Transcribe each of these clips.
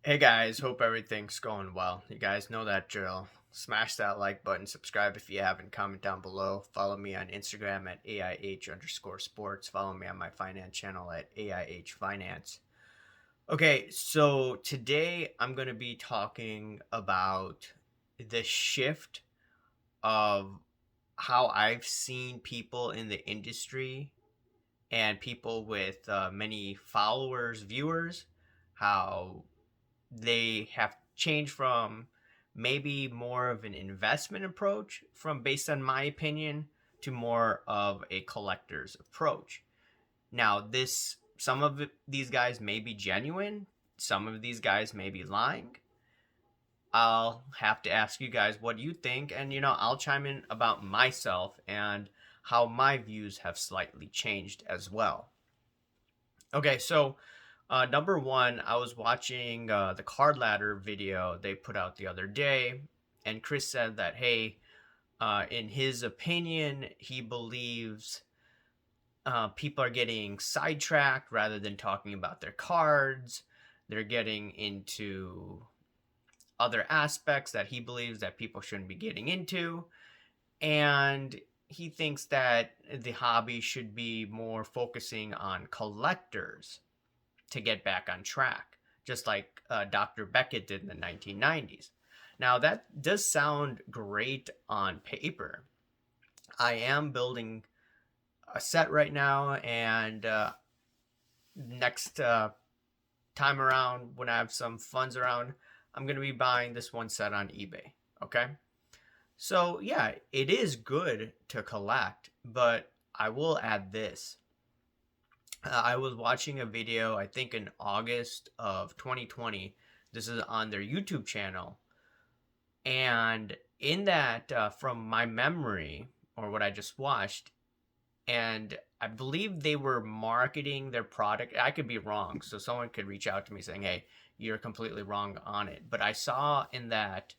Hey guys, hope everything's going well. You guys know that drill. Smash that like button, subscribe if you haven't, comment down below. Follow me on Instagram at AIH_sports. Follow me on my finance channel at AIH Finance. Okay, so today I'm going to be talking about the shift of how I've seen people in the industry and people with many followers, viewers, how they have changed from maybe more of an investment approach from based on my opinion to more of a collector's approach. Now, this some of these guys may be genuine, some of these guys may be lying. I'll have to ask you guys what you think, and I'll chime in about myself and how my views have slightly changed as well. Okay, so number one, I was watching the card ladder video they put out the other day, and Chris said that, hey, in his opinion, he believes people are getting sidetracked rather than talking about their cards. They're getting into other aspects that he believes that people shouldn't be getting into. And he thinks that the hobby should be more focusing on collectors to get back on track, just like Dr. Beckett did in the 1990s. Now, that does sound great on paper. I am building a set right now, and next time around, when I have some funds around, I'm going to be buying this one set on eBay. Okay. So, yeah, it is good to collect, but I will add this. I was watching a video, I think in August of 2020. This is on their YouTube channel. And in that, from my memory, or what I just watched, and I believe they were marketing their product. I could be wrong. So someone could reach out to me saying, hey, you're completely wrong on it. But I saw in that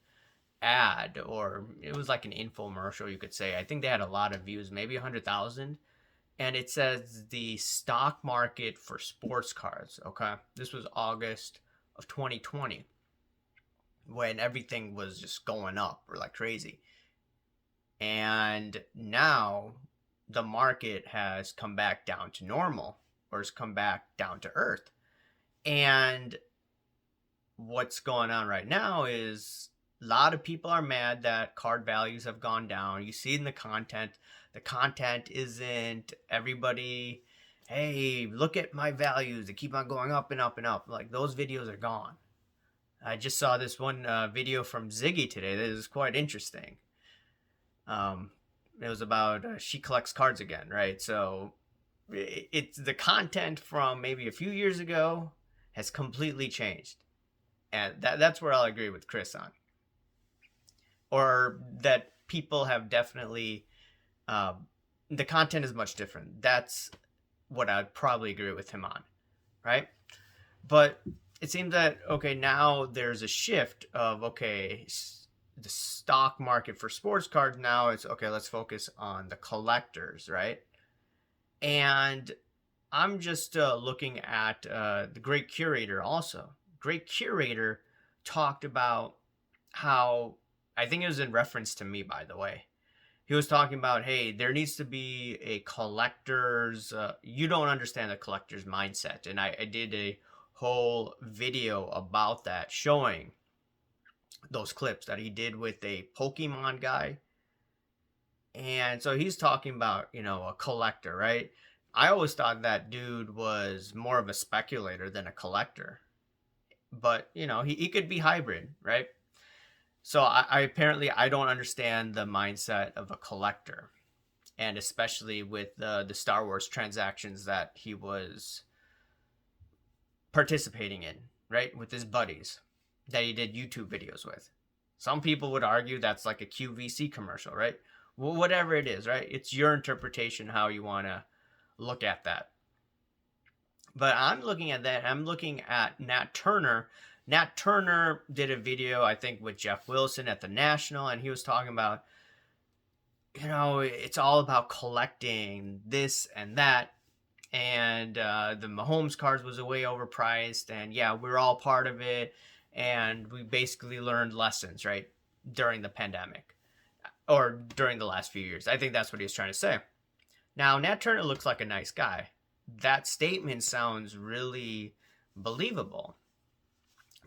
ad, or it was like an infomercial, you could say. I think they had a lot of views, maybe 100,000, and it says the stock market for sports cards. Okay, this was August of 2020 when everything was just going up or like crazy, and now the market has come back down to normal, or has come back down to earth. And what's going on right now is a lot of people are mad that card values have gone down. You see in the content isn't everybody, hey, look at my values. They keep on going up and up and up. Like, those videos are gone. I just saw this one video from Ziggy today that is quite interesting. Um, it was about she collects cards again, right? So it's the content from maybe a few years ago has completely changed, and that's where I'll agree with Chris on, or that people have definitely the content is much different. That's what I'd probably agree with him on, right? But it seems that okay, now there's a shift of okay, the stock market for sports cards now it's okay. Let's focus on the collectors, right? And I'm just looking at the Great Curator also. Great Curator talked about how, I think it was in reference to me, by the way. He was talking about, hey, there needs to be a collector's, you don't understand the collector's mindset. And I did a whole video about that, showing those clips that he did with a Pokemon guy. And so he's talking about, a collector, right? I always thought that dude was more of a speculator than a collector. But, he could be hybrid, right? So I apparently I don't understand the mindset of a collector. And especially with the Star Wars transactions that he was participating in, right? With his buddies that he did YouTube videos with. Some people would argue that's like a QVC commercial, right? Well, whatever it is, right? It's your interpretation how you want to look at that. But I'm looking at that. I'm looking at Nat Turner. Nat Turner did a video, I think, with Jeff Wilson at the National, and he was talking about, it's all about collecting this and that. And the Mahomes cards was way overpriced. And yeah, we're all part of it. and we basically learned lessons, right, during the pandemic or during the last few years. I think that's what he was trying to say. Now, Nat Turner looks like a nice guy. That statement sounds really believable.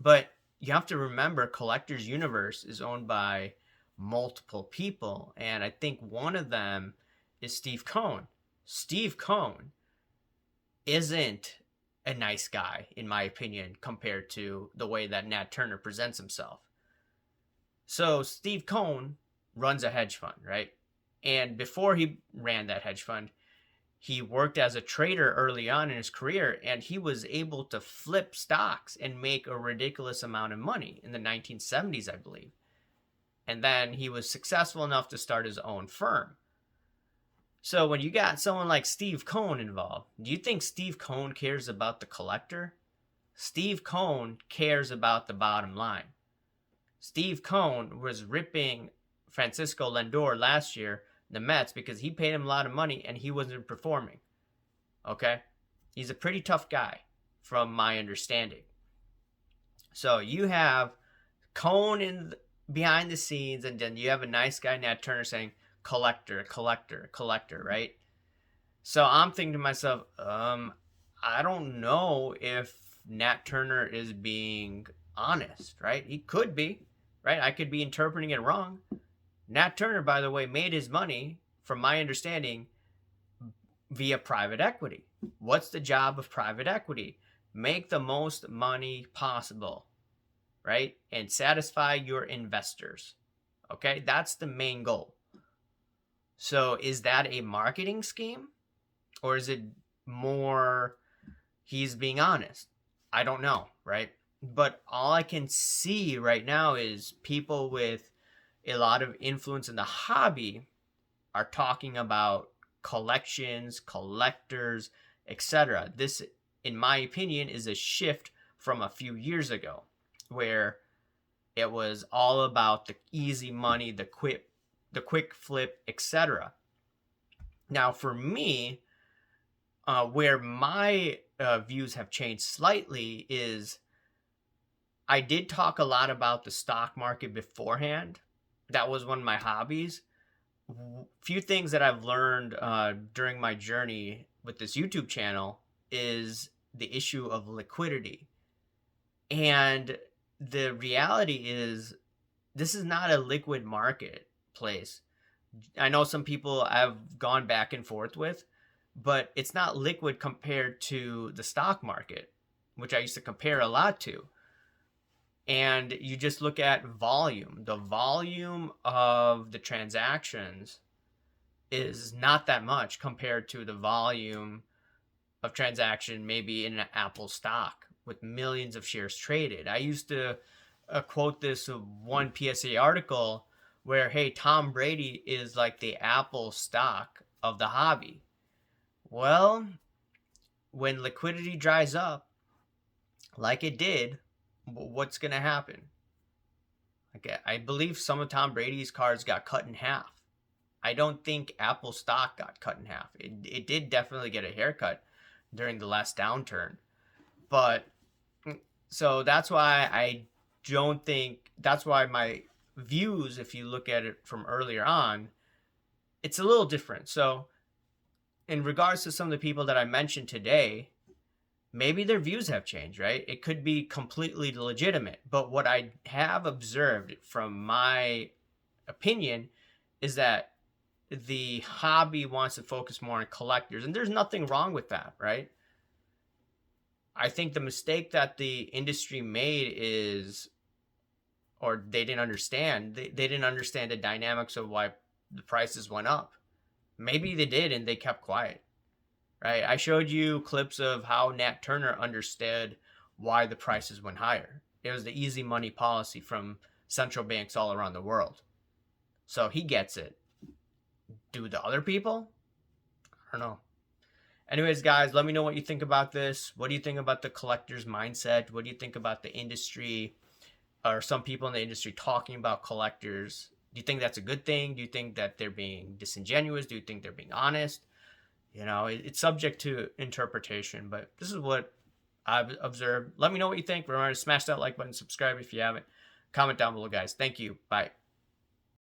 But you have to remember Collector's Universe is owned by multiple people, and I think one of them is Steve Cohen. Steve Cohen isn't a nice guy, in my opinion, compared to the way that Nat Turner presents himself. So Steve Cohen runs a hedge fund, right? And before he ran that hedge fund, he worked as a trader early on in his career, and he was able to flip stocks and make a ridiculous amount of money in the 1970s, I believe. And then he was successful enough to start his own firm. So when you got someone like Steve Cohen involved, do you think Steve Cohen cares about the collector? Steve Cohen cares about the bottom line. Steve Cohen was ripping Francisco Lindor last year, the Mets, because he paid him a lot of money and he wasn't performing. Okay? He's a pretty tough guy, from my understanding. So you have Cohen behind the scenes, and then you have a nice guy, Nat Turner, saying, collector, collector, collector, right? So I'm thinking to myself, I don't know if Nat Turner is being honest, right? He could be, right? I could be interpreting it wrong. Nat Turner, by the way, made his money, from my understanding, via private equity. What's the job of private equity? Make the most money possible, right? And satisfy your investors. Okay? That's the main goal. So is that a marketing scheme? Or is it more he's being honest? I don't know, right? But all I can see right now is people with a lot of influence in the hobby are talking about collections, collectors, etc. This, in my opinion, is a shift from a few years ago, where it was all about the easy money, the quick flip, etc. Now, for me, where my views have changed slightly is I did talk a lot about the stock market beforehand. That was one of my hobbies. Few things that I've learned during my journey with this YouTube channel is the issue of liquidity. And the reality is, this is not a liquid marketplace. I know some people I've gone back and forth with, but it's not liquid compared to the stock market, which I used to compare a lot to. And you just look at volume. The volume of the transactions is not that much compared to the volume of transaction maybe in an Apple stock with millions of shares traded. I used to quote this one PSA article where, hey, Tom Brady is like the Apple stock of the hobby. Well, when liquidity dries up, like it did, what's going to happen? Okay, I believe some of Tom Brady's cards got cut in half. I don't think Apple stock got cut in half. It did definitely get a haircut during the last downturn. But so that's why I don't think, that's why my views, if you look at it from earlier on, it's a little different. So in regards to some of the people that I mentioned today, maybe their views have changed, right? It could be completely legitimate. But what I have observed from my opinion is that the hobby wants to focus more on collectors. And there's nothing wrong with that, right? I think the mistake that the industry made is, or they didn't understand, they didn't understand the dynamics of why the prices went up. Maybe they did and they kept quiet. Right? I showed you clips of how Nat Turner understood why the prices went higher. It was the easy money policy from central banks all around the world. So he gets it. Do the other people? I don't know. Anyways, guys, let me know what you think about this. What do you think about the collector's mindset? What do you think about the industry, or some people in the industry talking about collectors? Do you think that's a good thing? Do you think that they're being disingenuous? Do you think they're being honest? You know, it's subject to interpretation, but this is what I've observed. Let me know what you think. Remember to smash that like button, subscribe if you haven't. Comment down below, guys. Thank you. Bye.